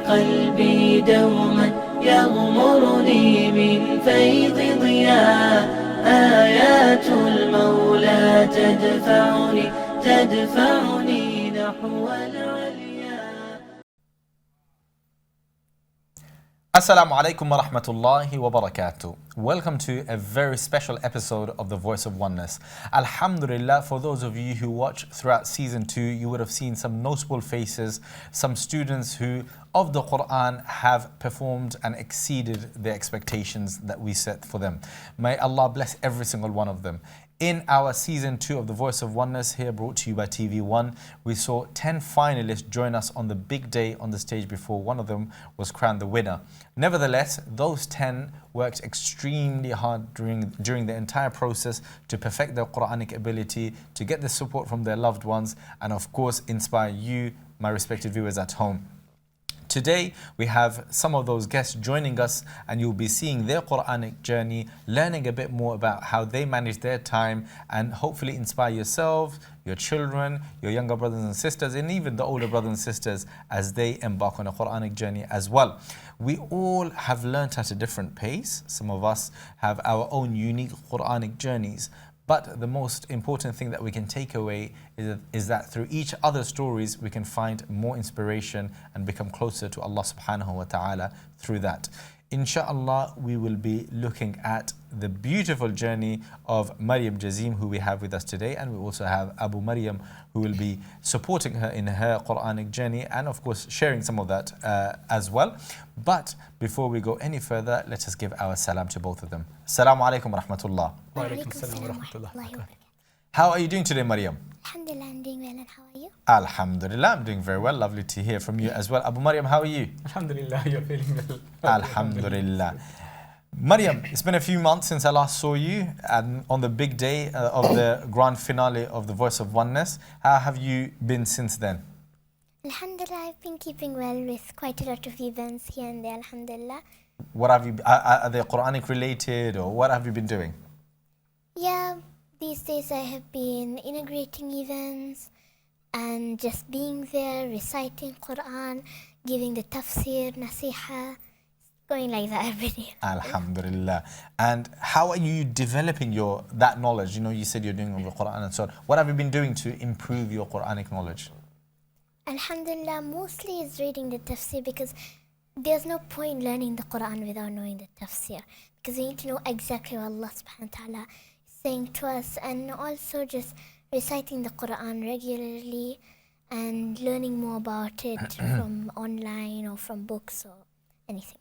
قلبي دوما يغمرني من فيض ضياء آيات المولى تدفعني نحو العليا. Assalamu alaikum wa rahmatullahi wa barakatuh. Welcome to a very special episode of The Voice of Oneness. Alhamdulillah, for those of you who watch throughout season 2, you would have seen some notable faces, some students who of the Qur'an have performed and exceeded the expectations that we set for them. May Allah bless every single one of them. In our season 2 of The Voice of Oneness, here brought to you by TV1, we saw 10 finalists join us on the big day on the stage before one of them was crowned the winner. Nevertheless, those 10 worked extremely hard during the entire process to perfect their Quranic ability, to get the support from their loved ones, and of course inspire you, my respected viewers at home. Today, we have some of those guests joining us, and you'll be seeing their Quranic journey, learning a bit more about how they manage their time, and hopefully inspire yourselves, your children, your younger brothers and sisters, and even the older brothers and sisters as they embark on a Quranic journey as well. We all have learnt at a different pace. Some of us have our own unique Quranic journeys. But the most important thing that we can take away is that through each other's stories, we can find more inspiration and become closer to Allah subhanahu wa ta'ala through that. Inshallah, we will be looking at the beautiful journey of Maryam Jazeem, who we have with us today, and we also have Abu Maryam, who will be supporting her in her Quranic journey and of course sharing some of that as well. But before we go any further, let us give our salam to both of them. Assalamu alaikum wa rahmatullah. Wa alaikum salam wa rahmatullah. How are you doing today, Maryam? Alhamdulillah, I'm doing well, and how are you? Alhamdulillah, I'm doing very well. Lovely to hear from you as well. Abu Maryam, how are you? Alhamdulillah, you're feeling well. Alhamdulillah. Maryam, it's been a few months since I last saw you and on the big day of the grand finale of The Voice of Oneness. How have you been since then? Alhamdulillah, I've been keeping well with quite a lot of events here and there, alhamdulillah. What have you, are they Quranic related, or what have you been doing? Yeah, these days I have been integrating events and just being there, reciting Qur'an, giving the tafsir, nasiha, going like that every day. Alhamdulillah. And how are you developing that knowledge? You know, you said you're doing the Qur'an and so on. What have you been doing to improve your Quranic knowledge? Alhamdulillah, mostly is reading the tafsir, because there's no point learning the Qur'an without knowing the tafsir, because we need to know exactly what Allah subhanahu wa ta'ala is saying to us, and also just reciting the Qur'an regularly and learning more about it from online or from books or anything.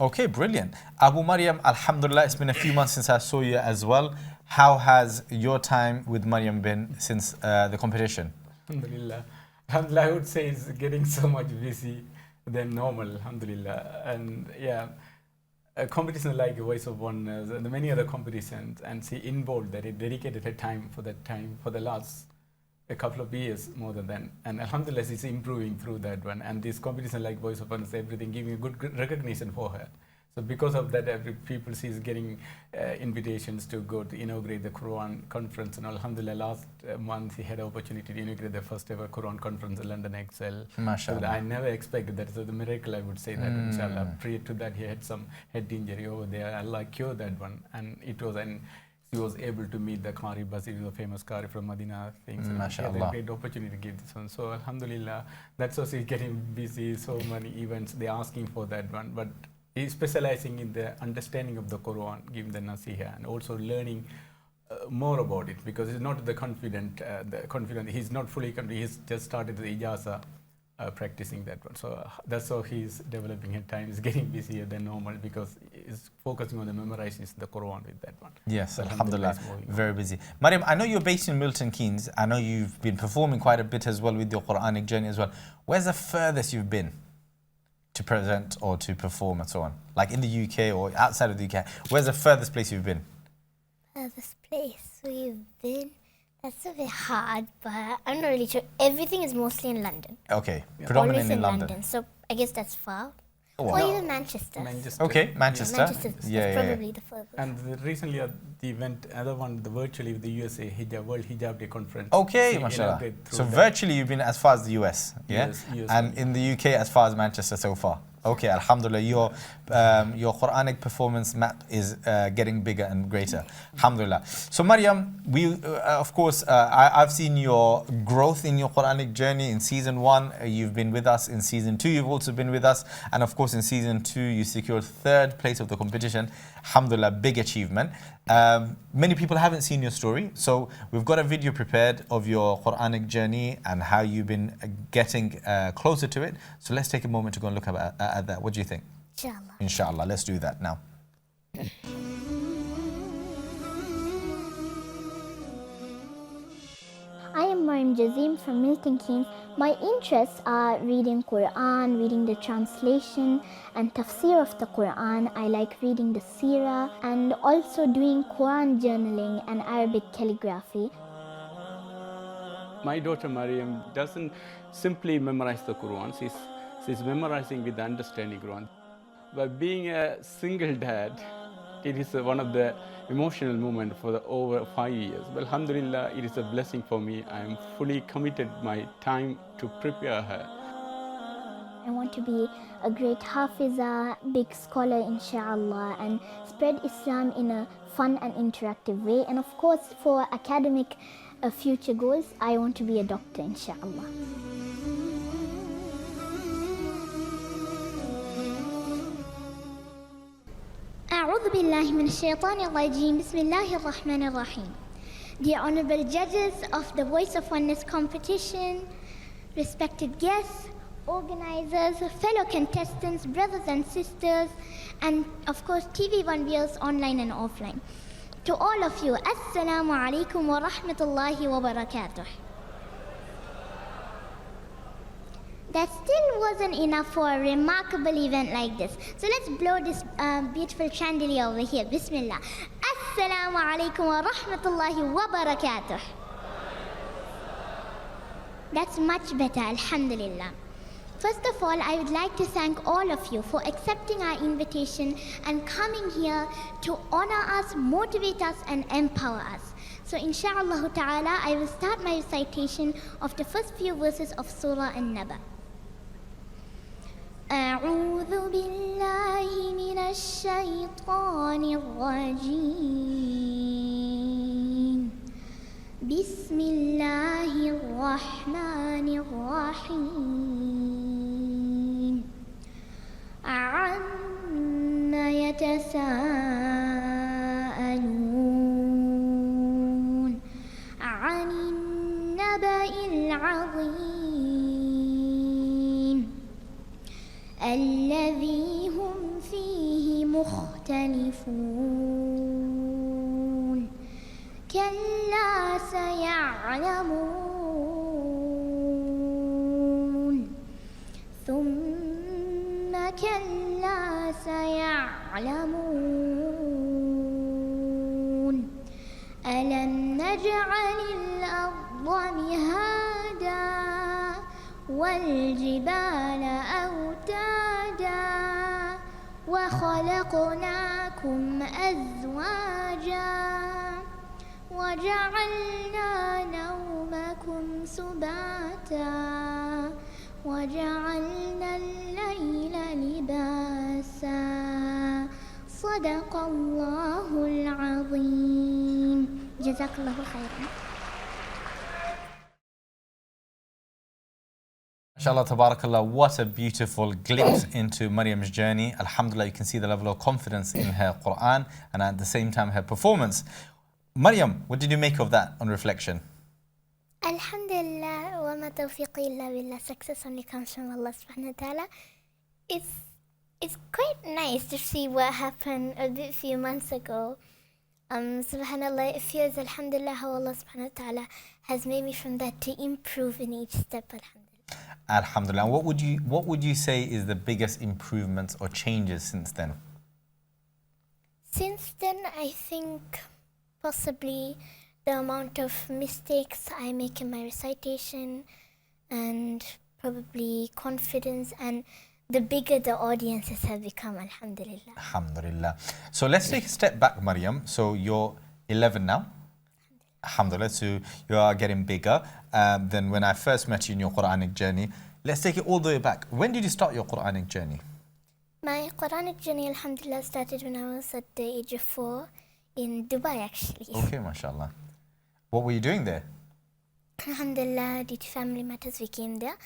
Okay, brilliant. Abu Maryam, alhamdulillah, it's been a few months since I saw you as well. How has your time with Maryam been since the competition? Alhamdulillah. Alhamdulillah, I would say it's getting so much busy than normal, alhamdulillah. And yeah, a competition like Voice of Oneness and many other competitions, and see in bold that it dedicated her time for the last a couple of years more than that. And alhamdulillah, it's improving through that one. And this competition like Voice of Oneness, everything giving a good recognition for her. So because of that, every people she's getting invitations to go to inaugurate the Quran conference. And alhamdulillah, last month he had the opportunity to inaugurate the first ever Quran conference in London Excel. MashaAllah. So I never expected that. So the miracle, I would say that, inshallah. Prior to that, he had some head injury over there. Allah cured that one. And he was able to meet the Qari Murshid, the famous Qari from Medina. Things. And he had a great opportunity to give this one. So alhamdulillah, that's also getting busy. So many events, they're asking for that one. But he's specializing in the understanding of the Quran, giving the nasiha, and also learning more about it, because he's not confident. He's not fully confident. He's just started the ijaza practicing that one. So that's how he's developing his time. He's getting busier than normal because he's focusing on the memorizing the Quran with that one. Yes, so alhamdulillah, very busy. Maryam, I know you're based in Milton Keynes. I know you've been performing quite a bit as well with your Quranic journey as well. Where's the furthest you've been to present or to perform and so on? Like in the UK or outside of the UK, where's the furthest place you've been? Furthest place we've been? That's a bit hard, but I'm not really sure. Everything is mostly in London. Okay, predominantly Always in London. So I guess that's far. Or even Manchester. Manchester. Okay, Manchester. Manchester's Yeah. probably the furthest. And recently the event, other one, the virtually with the USA Hijab World Hijab Day conference. Okay, So mashallah. inaugurated through So that. virtually you've been as far as the US, yeah? Yes, US. And in the UK as far as Manchester so far. Okay, alhamdulillah, your Quranic performance map is getting bigger and greater. Alhamdulillah. So Maryam, of course, I've seen your growth in your Quranic journey in season 1. You've been with us in season 2. You've also been with us. And of course, in season 2, you secured 3rd place of the competition. Alhamdulillah, big achievement. Many people haven't seen your story. So we've got a video prepared of your Quranic journey and how you've been getting closer to it. So let's take a moment to go and look at that. What do you think? Inshallah. Inshallah, let's do that now. I am Maryam Jazeem from Milton Keynes. My interests are reading Qur'an, reading the translation and tafsir of the Qur'an. I like reading the seerah and also doing Qur'an journaling and Arabic calligraphy. My daughter Maryam doesn't simply memorize the Quran, she's memorizing with understanding Quran. But being a single dad, it is one of the emotional moments for the over 5 years. But alhamdulillah, it is a blessing for me. I am fully committed my time to prepare her. I want to be a great hafiza, big scholar inshallah, and spread Islam in a fun and interactive way. And of course, for academic future goals, I want to be a doctor inshallah. أعوذ بالله من الشيطان الرجيم بسم الله الرحمن الرحيم. Dear honorable judges of the Voice of Oneness competition, respected guests, organizers, fellow contestants, brothers and sisters, and of course TV1 viewers online and offline. To all of you, Assalamu alaikum wa rahmatullahi wa barakatuh. That still wasn't enough for a remarkable event like this. So let's blow this beautiful chandelier over here. Bismillah. Assalamu alaikum wa rahmatullahi wa barakatuh. That's much better, alhamdulillah. First of all, I would like to thank all of you for accepting our invitation and coming here to honor us, motivate us, and empower us. So inshallah ta'ala, I will start my recitation of the first few verses of Surah An-Naba. أعوذ بالله من الشيطان الرجيم بسم الله الرحمن الرحيم عما يتساءلون عن النبأ العظيم الذي هم فيه مختلفون كلا سيعلمون ثم كلا سيعلمون ألم نجعل الأرض مهادا والجبال أوتادا وخلقناكم أزواجا وجعلنا نومكم سباتا وجعلنا الليل لباسا صدق الله العظيم جزاك الله خيرا. Inshallah, tabarakallah, what a beautiful glimpse into Maryam's journey. Alhamdulillah, you can see the level of confidence in her Qur'an and at the same time her performance. Maryam, what did you make of that on reflection? Alhamdulillah, wa ma tawfiqi illa billah. Success only comes from Allah subhanahu wa ta'ala. It's quite nice to see what happened a few months ago. Subhanallah, it feels alhamdulillah how Allah subhanahu wa ta'ala has made me from that to improve in each step, alhamdulillah. Alhamdulillah. What would you say is the biggest improvements or changes since then? Since then, I think possibly the amount of mistakes I make in my recitation and probably confidence and the bigger the audiences have become, alhamdulillah. Alhamdulillah. So let's take a step back, Maryam. So you're 11 now. Alhamdulillah. So you are getting bigger than when I first met you in your Quranic journey. Let's take it all the way back. When did you start your Quranic journey? My Quranic journey, alhamdulillah, started when I was at the age of 4 in Dubai, actually. Okay, mashallah. What were you doing there? Alhamdulillah, due to family matters, we came there.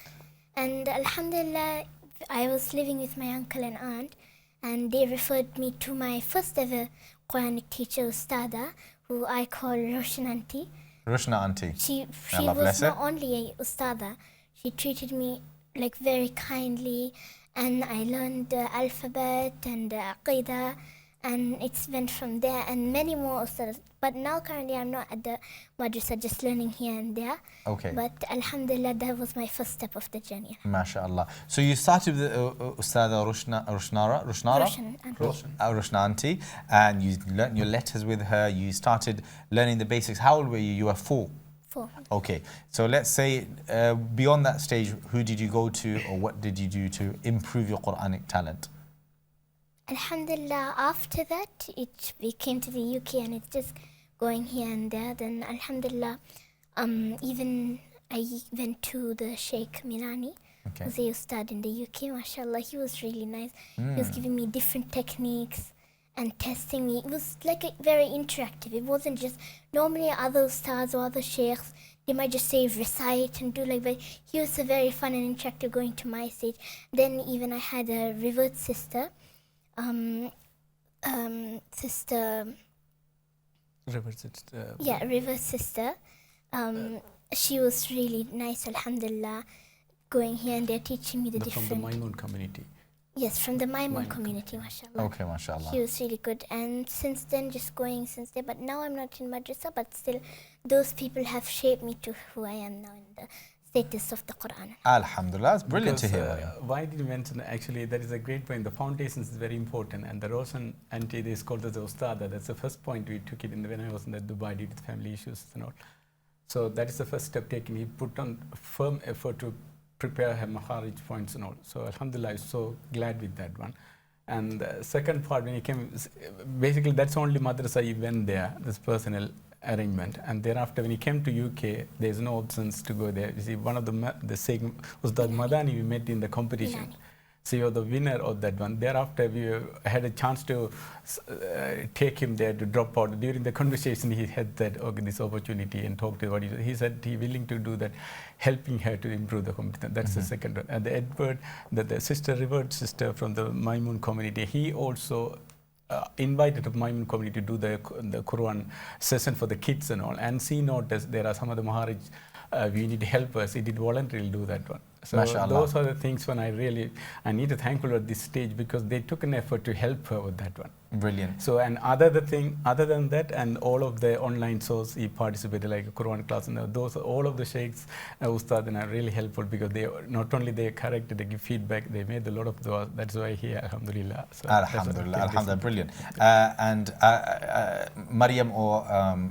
And alhamdulillah, I was living with my uncle and aunt, and they referred me to my first ever Quranic teacher, Ustada, who I call Roshan Auntie. Roshna Auntie. She Allah was bless her. not only a Ustada, she treated me like very kindly, and I learned the alphabet and the aqidah, and it's went from there, and many more Ustadas. But now currently I'm not at the madrasa, just learning here and there. Okay. But alhamdulillah, that was my first step of the journey. MashaAllah. So you started with Ustada Roshnara? Roshan Auntie. Roshna Auntie, and you learnt your letters with her. You started learning the basics. How old were you? You were 4. 4. Okay. So let's say beyond that stage, who did you go to, or what did you do to improve your Quranic talent? Alhamdulillah, after that, we came to the UK, and it's just going here and there. Then alhamdulillah, even I went to the Sheikh Milani, Okay. who's a ustad in the UK, mashallah. He was really nice. He was giving me different techniques and testing me. It was like very interactive. It wasn't just normally other ustads or other sheikhs, they might just say recite and do like, but he was a very fun and interactive going to my stage. Then even I had a revert sister, sister. River sister. She was really nice, alhamdulillah, going here and there teaching me the different. From the Maimun community. Yes, from the Maimun community, mashallah. Okay, mashallah. She was really good, and since then, just going since then. But now I'm not in madrasa, but still, those people have shaped me to who I am now in the status of the Qur'an. Alhamdulillah, it's brilliant to hear. Maryam. Why did you mention, actually, that is a great point. The foundations is very important, and the Roshan Auntie, they is called as the Ustada. That's the first point we took it in when I was in the Dubai due to family issues and all. So that is the first step taken. He put on firm effort to prepare her Makharij points and all. So alhamdulillah, I'm so glad with that one. And the second part, when he came, basically that's only madrasa he went there, this personal arrangement. And thereafter, when he came to UK, there's no options to go there. You see, one of the Sheikh was the Madani we met in the competition. Milani. So you're the winner of that one. Thereafter, we had a chance to take him there to drop out. During the conversation, he had that this opportunity and talked about it. He said he willing to do that, helping her to improve the competence. That's the second one. And the Edward, the sister, revered sister from the Maimun community, he also invited the Maimun community to do the Quran session for the kids and all. And she noticed there are some of the Maharaj, we need help us. He did voluntarily do that one. So Mashallah. those are the things when I need to thankful at this stage because they took an effort to help her with that one. Brilliant. So and other than that, and all of the online shows he participated, like a Quran class, and those all of the sheikhs, Ustad, are really helpful because they not only they correct, they give feedback, they made a lot of dua. That's why here, alhamdulillah. So Alhamdulillah, alhamdulillah, brilliant. And Maryam or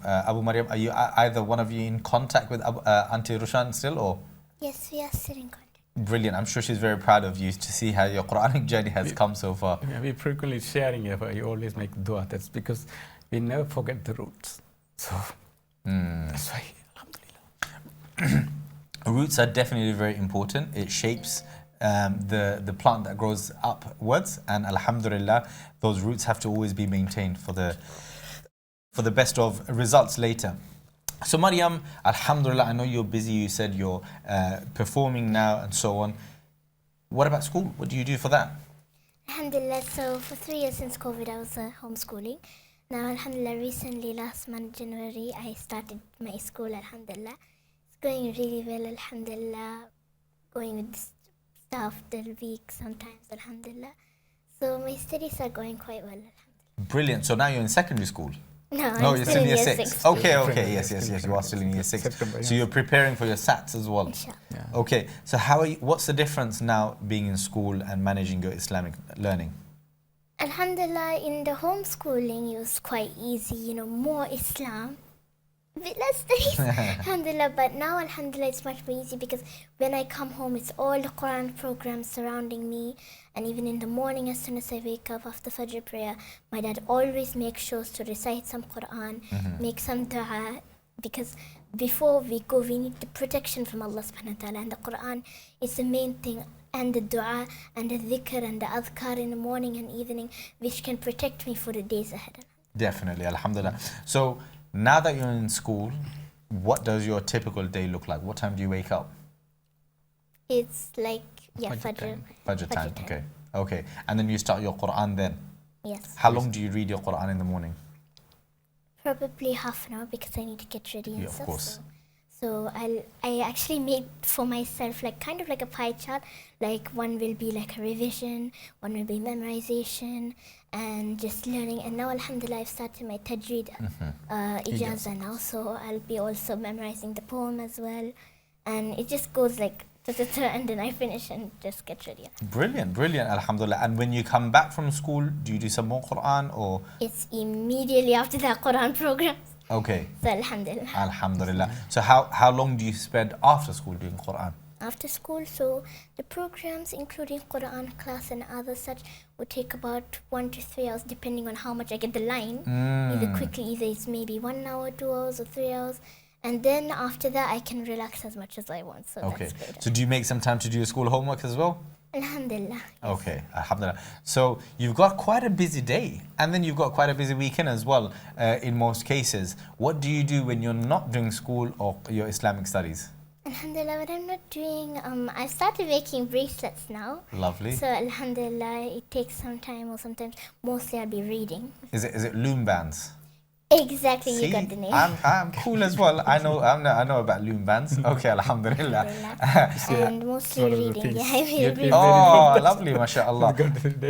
Abu Maryam, are you either one of you in contact with Auntie Roshan still, or? Yes, we are still in contact. Brilliant. I'm sure she's very proud of you to see how your Quranic journey has come so far. Yeah, we frequently sharing it, but you always make dua. That's because we never forget the roots. So that's why, alhamdulillah. Roots are definitely very important. It shapes the plant that grows upwards, and alhamdulillah, those roots have to always be maintained for the best of results later. So Maryam, alhamdulillah, I know you're busy. You said you're performing now and so on. What about school? What do you do for that? Alhamdulillah, so for 3 years since COVID, I was homeschooling. Now, alhamdulillah, recently, last month, January, I started my school, alhamdulillah. It's going really well, alhamdulillah. Going with staff the week sometimes, alhamdulillah. So my studies are going quite well, alhamdulillah. Brilliant. So now you're in secondary school? No, No, I'm you're still in year 6. 6. Okay, yes, you are still in year 6. September, So you're preparing for your SATs as well? Inshallah. Yeah. Okay, so what's the difference now being in school and managing your Islamic learning? Alhamdulillah, in the homeschooling, it was quite easy, more Islam. bit less studies, alhamdulillah. But now, alhamdulillah, it's much more easy because when I come home, it's all the Quran programs surrounding me. And even in the morning, as soon as I wake up after Fajr prayer, my dad always makes sure to recite some Quran, make some dua, because before we go, we need the protection from Allah subhanahu wa ta'ala. And the Quran is the main thing, and the dua, and the dhikr, and the adhkar in the morning and evening, which can protect me for the days ahead. Definitely, alhamdulillah. So now that you're in school, what does your typical day look like? What time do you wake up? It's like, Fajr. Fajr time, okay. Okay, and then you start your Qur'an then? Yes. How long do you read your Qur'an in the morning? Probably half an hour because I need to get ready and Yeah, of stuff. course. So I actually made for myself like kind of like a pie chart. Like one will be like a revision, one will be memorization, and just learning. And now, alhamdulillah, I've started my tajweed ijaza now. So I'll be also memorizing the poem as well. And it just goes like and then I finish and just get ready. Brilliant, brilliant, alhamdulillah. And when you come back from school, do you do some more Qur'an or? It's immediately after the Quran program. Okay. So alhamdulillah. Alhamdulillah. So how long do you spend after school doing Qur'an? After school, so the programs including Quran class and other such would take about 1 to 3 hours depending on how much I get the line. Either quickly, either it's maybe 1 hour, 2 hours or 3 hours. And then after that, I can relax as much as I want. So Okay. that's great. So do you make some time to do your school homework as well? Alhamdulillah. Okay, alhamdulillah. So you've got quite a busy day and then you've got quite a busy weekend as well in most cases. What do you do when you're not doing school or your Islamic studies? Alhamdulillah, what I'm not doing, I started making bracelets now. Lovely. So alhamdulillah, it takes some time or sometimes mostly I'll be reading. Is it loom bands? Exactly, See, you got the name. I'm cool as well. I know about loom bands. Okay, alhamdulillah. And mostly one of the reading. things Yeah, I will you'd be read. Oh, lovely, mashallah.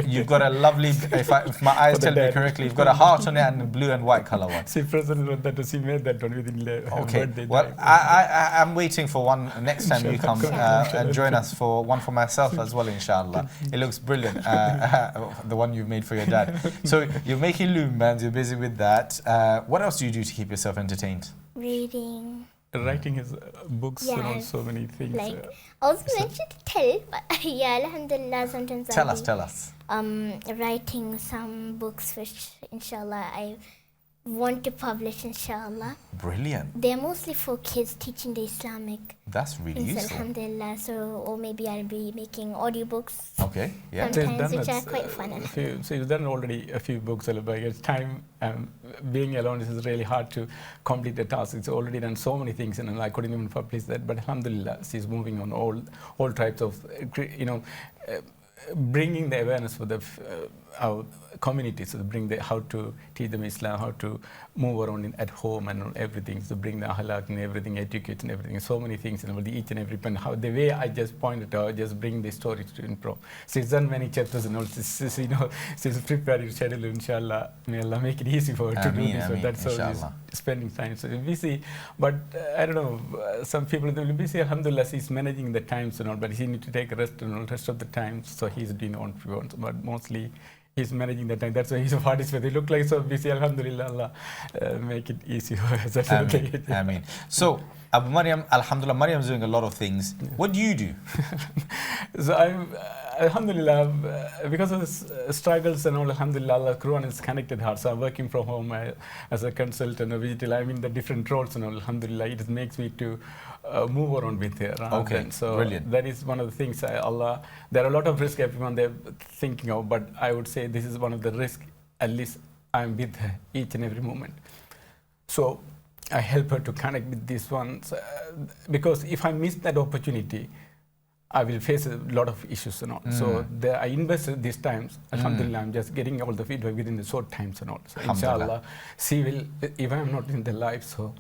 You've got a lovely, if my eyes tell me dad. correctly, you've got a heart on it and a blue and white color one. She presented that she made that one within her Okay, birthday well, time. I'm waiting for one next time you come and join us for one for myself as well, inshallah. It looks brilliant, the one you've made for your dad. So you're making loom bands, you're busy with that. What else do you do to keep yourself entertained? Reading. Writing his books and Yeah, all so many things. Like, I was mentioned to tell, but yeah, alhamdulillah, sometimes Tell I'll us. be writing some books which, inshallah, I want to publish, inshallah. Brilliant. They're mostly for kids teaching the Islamic That's really things, useful. alhamdulillah. So, or maybe I'll be making audiobooks. Okay, yeah. Sometimes, which are quite fun. So you've done already a few books, but it's time being alone is really hard to complete the task. It's already done so many things, and I couldn't even publish that. But alhamdulillah, she's moving on all types of, bringing the awareness for the our communities, so bring how to teach them Islam, how to move around at home and everything, so bring the ahlak and everything, etiquette and everything, so many things, and each and every pen, how the way I just pointed out, just bring the story to improve. She's done many chapters and all, she's prepared her schedule, inshallah. May Allah make it easy for her to do this. So that's how she's spending time. So busy, but I don't know, some people will be busy, alhamdulillah, she's managing the times and all, but he need to take a rest and all, rest of the time, so he's doing on but mostly he's managing the time. That's why he's a participant. They look like so busy. Alhamdulillah, Allah make it easy for us. Ameen. So, Abu Maryam, alhamdulillah, Maryam's doing a lot of things. Yeah. What do you do? So I'm, alhamdulillah, because of the struggles and all, alhamdulillah, Allah, Qur'an has connected her. So I'm working from home as a consultant, a digital. I'm in the different roles and all, alhamdulillah. It makes me to move around with her. Okay, so brilliant. That is one of the things, Allah, there are a lot of risks everyone they're thinking of, but I would say this is one of the risks, at least I'm with her each and every moment. So I help her to connect with these ones, because if I miss that opportunity, I will face a lot of issues and all. So I invested these times. Alhamdulillah, I'm just getting all the feedback within the short times and all. So inshallah, she will, even I'm not in the life, so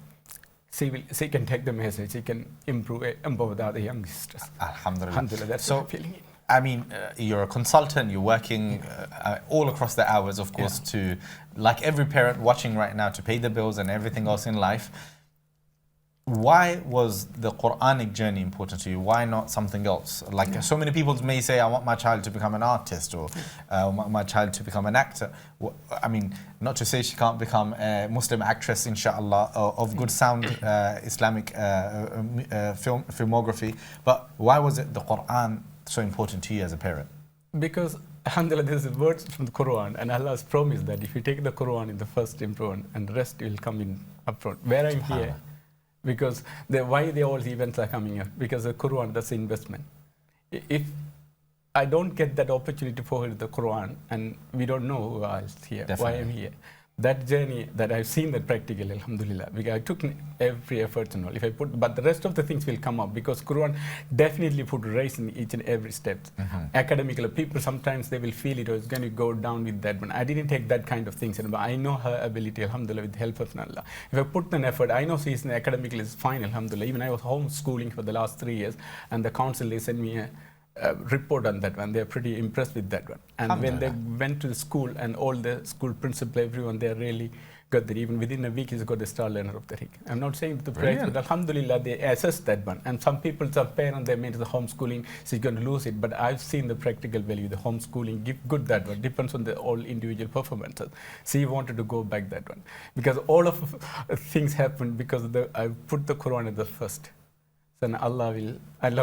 she can take the message, she can empower the other young sisters. Alhamdulillah. Alhamdulillah, that's so, what I'm feeling. I mean, you're a consultant, you're working all across the hours, of course, to, like every parent watching right now, to pay the bills and everything else in life. Why was the Qur'anic journey important to you? Why not something else? Like so many people may say, I want my child to become an artist, or my child to become an actor. I mean, not to say she can't become a Muslim actress, inshallah, of good sound Islamic filmography. But why was it the Qur'an so important to you as a parent? Because alhamdulillah, there's words from the Quran, and Allah has promised that if you take the Quran in the first improvement, and the rest will come in upfront. Where I'm here, because why all the events are coming up? Because the Quran, that's the investment. If I don't get that opportunity for the Quran, and we don't know who else here, Definitely. why I'm here. That journey that I've seen that practically, alhamdulillah, because I took every effort and all. If I put, but the rest of the things will come up because Quran definitely put race in each and every step. Academically, people sometimes they will feel it or it's going to go down with that one. I didn't take that kind of things, but I know her ability, alhamdulillah, with the help of Allah. If I put an effort, I know she's academically is fine, alhamdulillah. Even I was homeschooling for the last 3 years, and the council they sent me a report on that one. They're pretty impressed with that one. And when they went to the school, and all the school principal, everyone, they're really got that. Even within a week, he's got a star learner of the week. I'm not saying the praise, but alhamdulillah, they assess that one. And some people, some parents, they made the homeschooling, she's going to lose it. But I've seen the practical value, the homeschooling, give good that one. Depends on the all individual performances. She wanted to go back that one. Because all of things happened because I put the Quran at the first. So Allah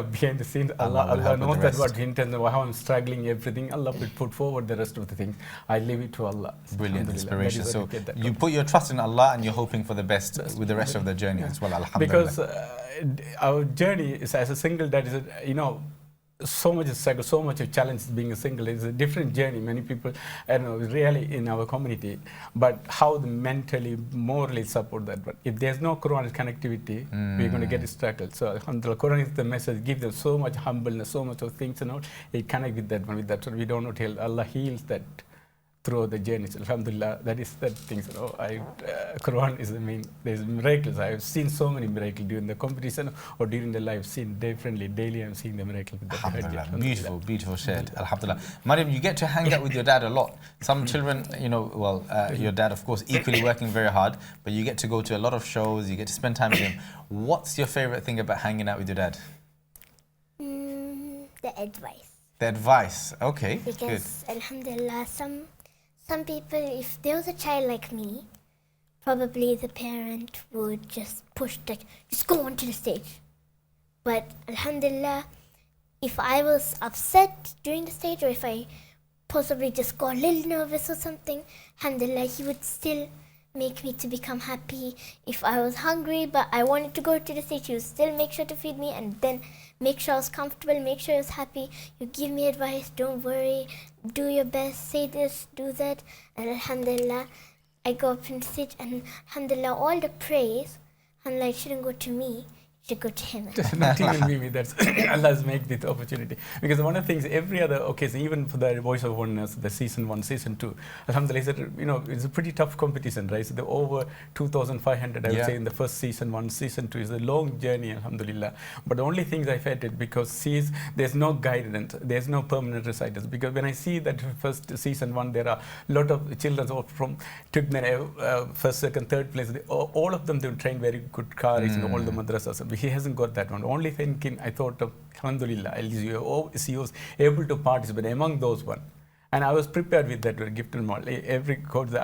behind the scenes, Allah knows that what intent, how I'm struggling, everything. Allah will put forward the rest of the things. I leave it to Allah. Brilliant inspiration. So you put your trust in Allah and you're hoping for the best with the rest of the journey as well, alhamdulillah. Because our journey is as a single, that is, so much struggle, so much of challenge being a single. It's a different journey. Many people, I don't know, really in our community, but how the mentally, morally support that. But if there's no Quranic connectivity, we're going to get struggled. So alhamdulillah, Quran is the message, give them so much humbleness, so much of things and all. It connect with that one, with that. So we don't know till Allah heals that through the journey. So alhamdulillah, that is that thing. So Quran is the main. There's miracles. I've seen so many miracles during the competition or during the live scene. Differently, daily I'm seeing the miracle with the alhamdulillah. Beautiful, beautiful shared. Alhamdulillah. Maryam, you get to hang out with your dad a lot. Some children, your dad, of course, equally working very hard, but you get to go to a lot of shows. You get to spend time with him. What's your favorite thing about hanging out with your dad? The advice. The advice. Okay. Because alhamdulillah, some people, if there was a child like me, probably the parent would just push, like, just go onto the stage. But alhamdulillah, if I was upset during the stage, or if I possibly just got a little nervous or something, alhamdulillah, he would still make me to become happy. If I was hungry but I wanted to go to the stage, he would still make sure to feed me and then make sure I was comfortable, make sure I was happy. You give me advice, don't worry, do your best, say this, do that. And alhamdulillah, I go up on the stage and alhamdulillah, all the praise, alhamdulillah, it shouldn't go to me, it should go to him. Just not even me, that's Allah's made this opportunity. Because one of the things, every other occasion, even for the Voice of Oneness, the season 1, season 2, alhamdulillah, it's a pretty tough competition, right? So over 2,500, I would say, in the first season 1, season 2 is a long journey, alhamdulillah. But the only things I felt it because there's no guidance, there's no permanent reciters. Because when I see that first season 1, there are a lot of children from took first, second, third place. All of them, they trained very good qaris in all the madrasas. He hasn't got that one. The only thing I thought of, alhamdulillah, he was able to participate among those one. And I was prepared with that gift and all. Every course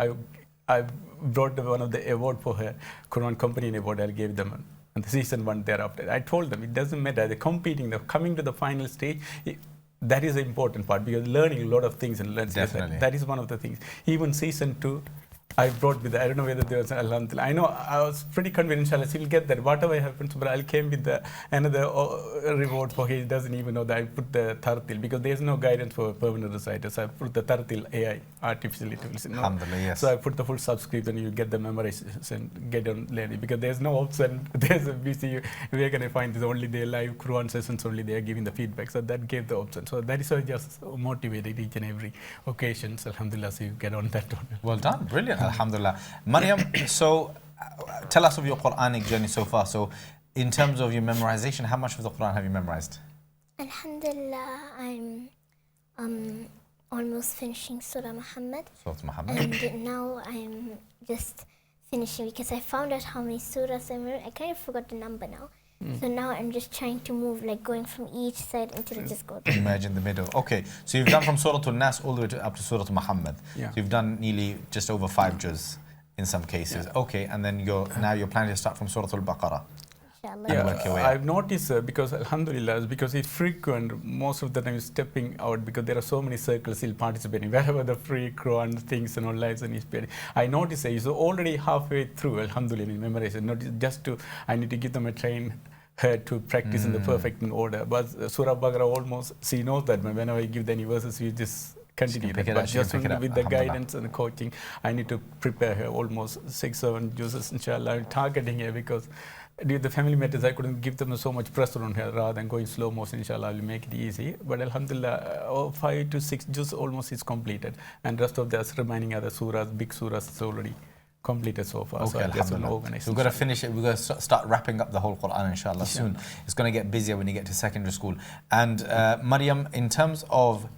I brought one of the award for her, Quran Company Award, I gave them. And the season 1 thereafter. I told them, it doesn't matter, they're competing, they're coming to the final stage. That is the important part, because learning a lot of things and learning. That is one of the things. Even season 2, I brought with I don't know whether there was alhamdulillah. I know I was pretty convinced, inshallah, she'll get that. Whatever happens, but I came with another reward for he doesn't even know that I put the tartil, because there's no guidance for permanent reciters. I put the tartil AI, artificial intelligence. Alhamdulillah, yes. So I put the full subscription, you get the memorization, get on learning, because there's no option. There's a BC, where can I find this? Only the live Quran sessions, only they are giving the feedback. So that gave the option. So that is why I just motivated each and every occasion. So alhamdulillah, so you get on that one. Well done, brilliant. Alhamdulillah. Maryam, so tell us of your Quranic journey so far. So in terms of your memorization, how much of the Quran have you memorized? Alhamdulillah, I'm almost finishing Surah Muhammad. Surah Muhammad. And now I'm just finishing, because I found out how many surahs there were. I kind of forgot the number now. So now I'm just trying to move, like going from each side until I just go there. Emerge in the middle. Okay, so you've done from Surah Al-Nas all the way up to Surah Muhammad. Yeah. So you've done nearly just over 5 juz in some cases. Yeah. Okay, and then now you're planning to start from Surah Al-Baqarah. Inshallah. work your way I've noticed because Alhamdulillah, because it's frequent, most of the time stepping out because there are so many circles still participating. Wherever the free Quran things and all that and I notice he's already halfway through Alhamdulillah in memorization. Not just to, I need to give them a train her to practice in the perfect order. But Surah Baqarah almost, she knows that whenever I give the any verses, we just continue that. But just with the guidance and the coaching, I need to prepare her almost 6-7 juices, inshallah. I'm targeting her because due to the family matters, I couldn't give them so much pressure on her. Rather than going slow motion, inshallah, I will make it easy. But alhamdulillah, 5 to 6 juice almost is completed. And rest of the remaining other surahs, big surahs, is already completed so far. Okay, so alhamdulillah. So we've got to finish it. We've got to start wrapping up the whole Quran, inshallah, soon. It's going to get busier when you get to secondary school. And Maryam, in terms of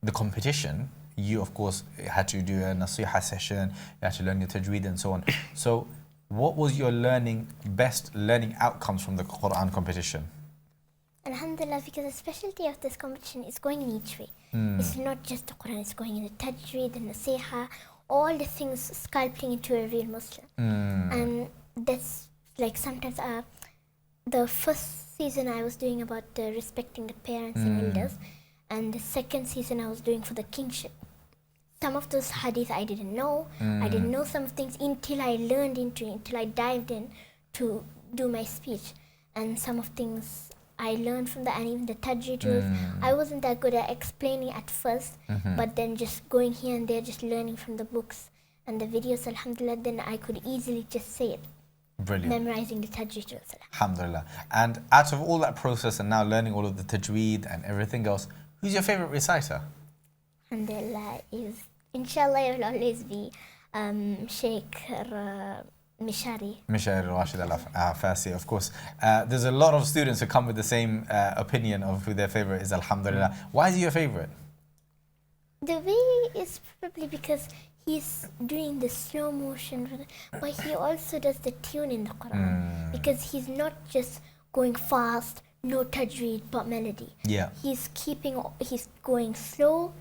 the competition, you, of course, had to do a nasiha session, you had to learn your tajweed and so on. So what was your best learning outcomes from the Quran competition? Alhamdulillah, because the specialty of this competition is going in each way. It's not just the Quran, it's going in the tajweed, the nasiha, all the things sculpting into a real Muslim. And that's like sometimes the first season I was doing about respecting the parents and elders, and the second season I was doing for the kingship. Some of those hadith I didn't know. I didn't know some things until I learned into it, until I dived in to do my speech. And some of things I learned from that, and even the tajweed rules. I wasn't that good at explaining at first, but then just going here and there, just learning from the books and the videos, alhamdulillah, then I could easily just say it. Brilliant. Memorizing the tajweed rules. Alhamdulillah. And out of all that process and now learning all of the tajweed and everything else, who's your favorite reciter? Alhamdulillah, inshallah, it will always be Sheikh Mishari. Mishari Rashid Al-Fasi, of course. There's a lot of students who come with the same opinion of who their favorite is, alhamdulillah. Why is he your favorite? The way is probably because he's doing the slow motion, but he also does the tune in the Quran. Because he's not just going fast, no tajweed, but melody. Yeah. He's going slow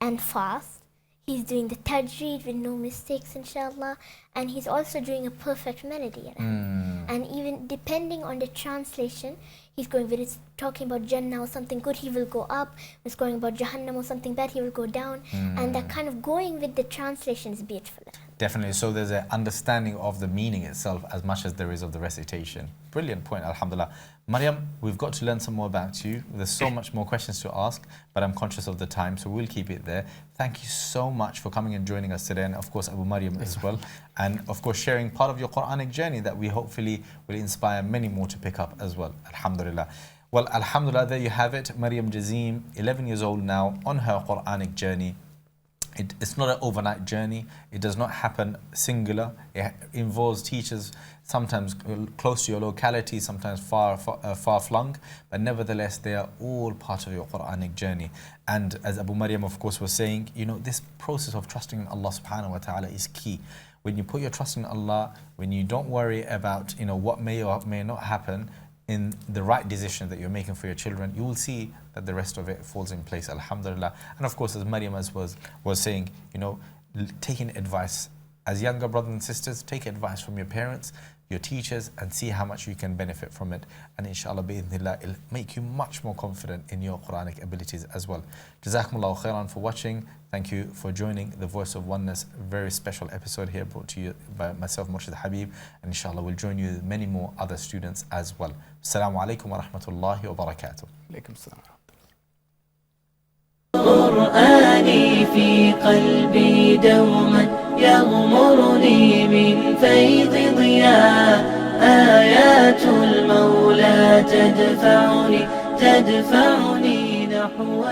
and fast. He's doing the tajweed with no mistakes, inshallah. And he's also doing a perfect melody. And even depending on the translation, he's going, when it's talking about Jannah or something good, he will go up. When it's going about Jahannam or something bad, he will go down. And that kind of going with the translation is beautiful. Definitely. So there's an understanding of the meaning itself as much as there is of the recitation. Brilliant point, alhamdulillah. Maryam, we've got to learn some more about you. There's so much more questions to ask, but I'm conscious of the time, so we'll keep it there. Thank you so much for coming and joining us today, and of course Abu Maryam as well. And of course sharing part of your Quranic journey that we hopefully will inspire many more to pick up as well. Alhamdulillah. Well, alhamdulillah, there you have it. Maryam Jazeem, 11 years old now, on her Quranic journey. It's not an overnight journey. It does not happen singular. It involves teachers sometimes close to your locality, sometimes far flung, but nevertheless they are all part of your Quranic journey. And as Abu Maryam of course was saying, you know, this process of trusting in Allah subhanahu wa ta'ala is key. When you put your trust in Allah, when you don't worry about, you know, what may or may not happen, in the right decision that you're making for your children, you will see that the rest of it falls in place, alhamdulillah. And of course, as Maryam was saying, you know, taking advice as younger brothers and sisters, take advice from your parents, your teachers, and see how much you can benefit from it. And inshallah, bi'idhnillah, it'll make you much more confident in your Quranic abilities as well. Jazakumullahu khairan for watching. Thank you for joining the Voice of Oneness, very special episode here brought to you by myself, Murshid Habib. And inshallah, we'll join you with many more other students as well. Assalamu alaikum wa rahmatullahi wa barakatuh. Alaikum salam. قرآني في قلبي دوما يغمرني من فيض ضياء آيات المولى تدفعني نحو